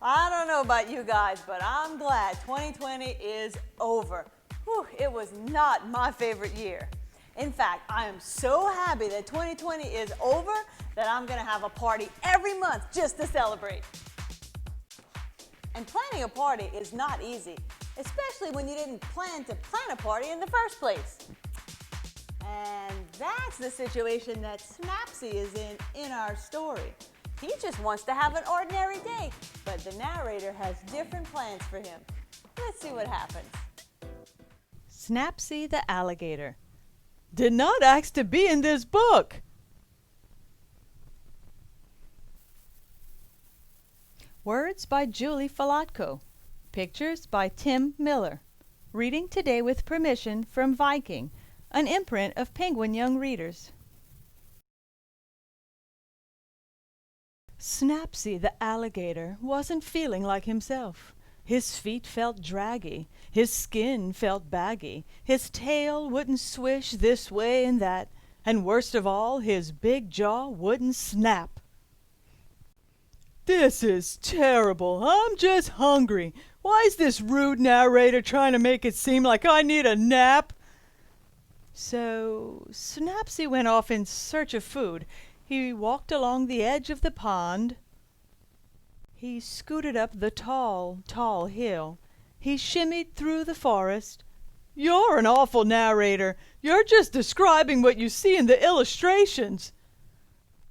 I don't know about you guys, but I'm glad 2020 is over. Whew, it was not my favorite year. In fact, I am so happy that 2020 is over that I'm going to have a party every month just to celebrate. And planning a party is not easy, especially when you didn't plan to plan a party in the first place. And that's the situation that Snappsy is in our story. He just wants to have an ordinary day, but the narrator has different plans for him. Let's see what happens. Snappsy the Alligator did not ask to be in this book. Words by Julie Falatko. Pictures by Tim Miller. Reading today with permission from Viking, an imprint of Penguin Young Readers. Snappsy the Alligator wasn't feeling like himself. His feet felt draggy, his skin felt baggy, his tail wouldn't swish this way and that, and worst of all, his big jaw wouldn't snap. "This is terrible. I'm just hungry. Why is this rude narrator trying to make it seem like I need a nap?" So Snappsy went off in search of food. He walked along the edge of the pond. He scooted up the tall, tall hill. He shimmied through the forest. "You're an awful narrator. You're just describing what you see in the illustrations."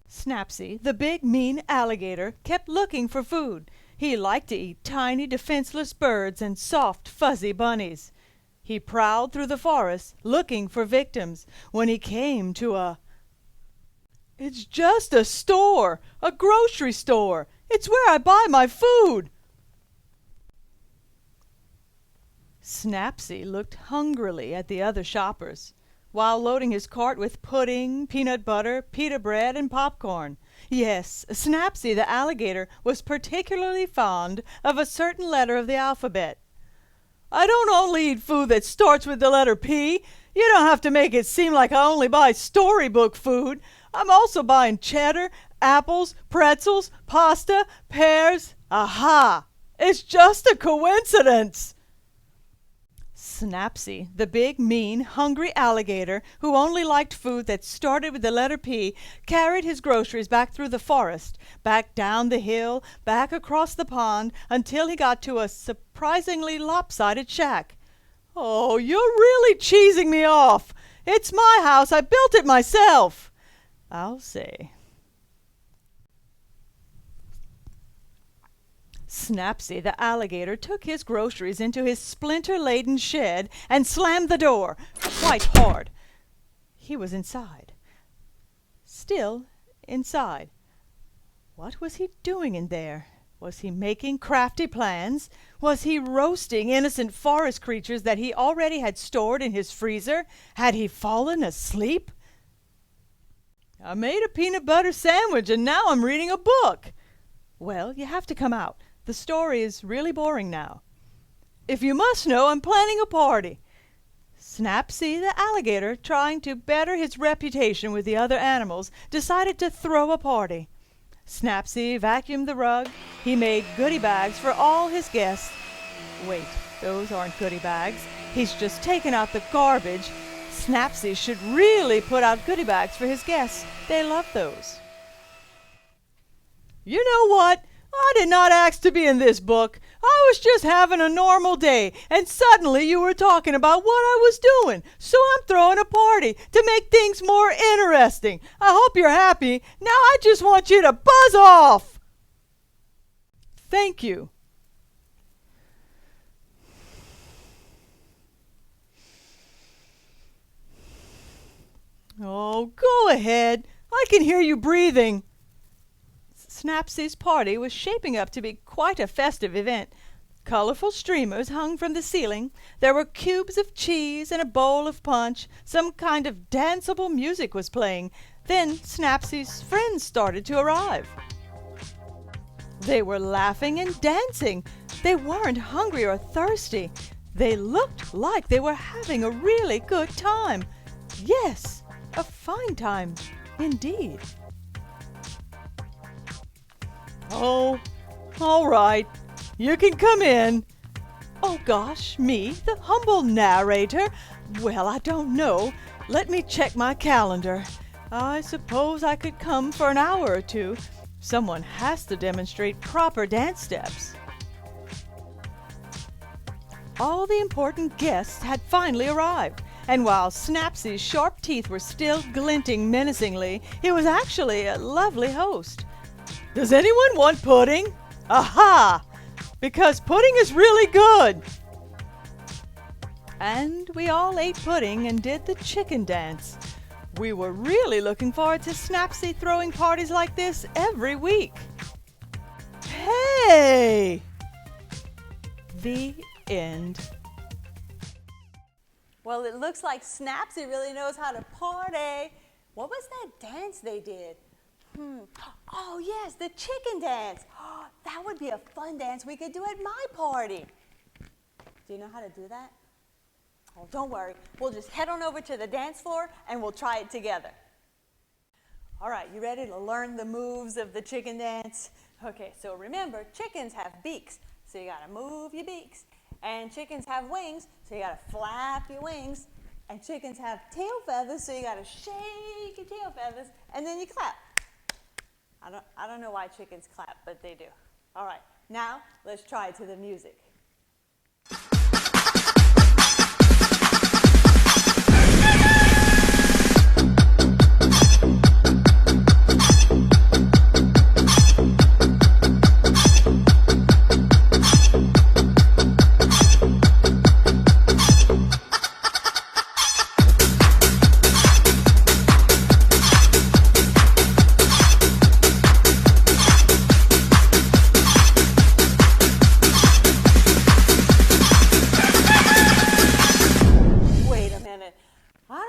Snappsy, the big, mean alligator, kept looking for food. He liked to eat tiny, defenseless birds and soft, fuzzy bunnies. He prowled through the forest, looking for victims, when he came to "It's just a store, a grocery store. It's where I buy my food." Snappsy looked hungrily at the other shoppers, while loading his cart with pudding, peanut butter, pita bread, and popcorn. Yes, Snappsy the alligator was particularly fond of a certain letter of the alphabet. "I don't only eat food that starts with the letter P. You don't have to make it seem like I only buy storybook food. I'm also buying cheddar, apples, pretzels, pasta, pears. Aha! It's just a coincidence." Snappsy, the big, mean, hungry alligator who only liked food that started with the letter P, carried his groceries back through the forest, back down the hill, back across the pond, until he got to a surprisingly lopsided shack. "Oh, you're really cheesing me off. It's my house. I built it myself." "I'll say." Snappsy the alligator took his groceries into his splinter-laden shed and slammed the door quite hard. He was inside. Still inside. What was he doing in there? Was he making crafty plans? Was he roasting innocent forest creatures that he already had stored in his freezer? Had he fallen asleep? "I made a peanut butter sandwich and now I'm reading a book." "Well, you have to come out. The story is really boring now." "If you must know, I'm planning a party." Snappsy the alligator, trying to better his reputation with the other animals, decided to throw a party. Snappsy vacuumed the rug. He made goodie bags for all his guests. Wait, those aren't goodie bags. He's just taken out the garbage. Snappsy should really put out goodie bags for his guests. They love those. "You know what? I did not ask to be in this book. I was just having a normal day, and suddenly you were talking about what I was doing, so I'm throwing a party to make things more interesting. I hope you're happy. Now I just want you to buzz off." "Thank you." "Oh, go ahead. I can hear you breathing." Snappsy's party was shaping up to be quite a festive event. Colorful streamers hung from the ceiling. There were cubes of cheese and a bowl of punch. Some kind of danceable music was playing. Then Snappsy's friends started to arrive. They were laughing and dancing. They weren't hungry or thirsty. They looked like they were having a really good time. Yes, a fine time indeed. "Oh, all right. You can come in. Oh gosh, me, the humble narrator? Well, I don't know. Let me check my calendar. I suppose I could come for an hour or two. Someone has to demonstrate proper dance steps. All the important guests had finally arrived, and while Snappsy's sharp teeth were still glinting menacingly, he was actually a lovely host. Does anyone want pudding? Aha! Because pudding is really good! And we all ate pudding and did the chicken dance. We were really looking forward to Snappsy throwing parties like this every week. Hey! The end. Well, it looks like Snappsy really knows how to party. What was that dance they did? Oh, yes, the chicken dance. That would be a fun dance we could do at my party. Do you know how to do that? Oh, don't worry. We'll just head on over to the dance floor and we'll try it together. All right, you ready to learn the moves of the chicken dance? Okay, so remember, chickens have beaks, so you gotta move your beaks. And chickens have wings, so you gotta flap your wings. And chickens have tail feathers, so you gotta shake your tail feathers, and then you clap. I don't know why chickens clap, but they do. All right, now let's try to the music.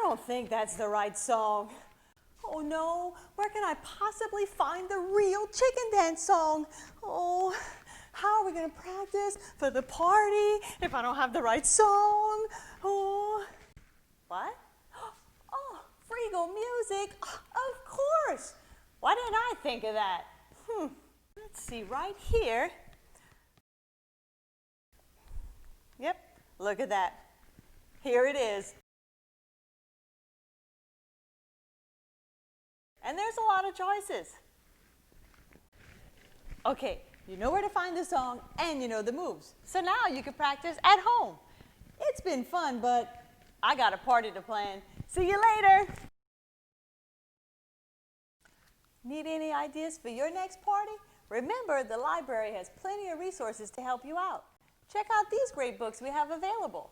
I think that's the right song. Oh no, where can I possibly find the real chicken dance song? Oh, how are we going to practice for the party if I don't have the right song? Oh, what? Oh, Frigo music, of course. Why didn't I think of that? Let's see, right here. Yep, look at that. Here it is. And there's a lot of choices. Okay, you know where to find the song and you know the moves. So now you can practice at home. It's been fun, but I got a party to plan. See you later. Need any ideas for your next party? Remember, the library has plenty of resources to help you out. Check out these great books we have available.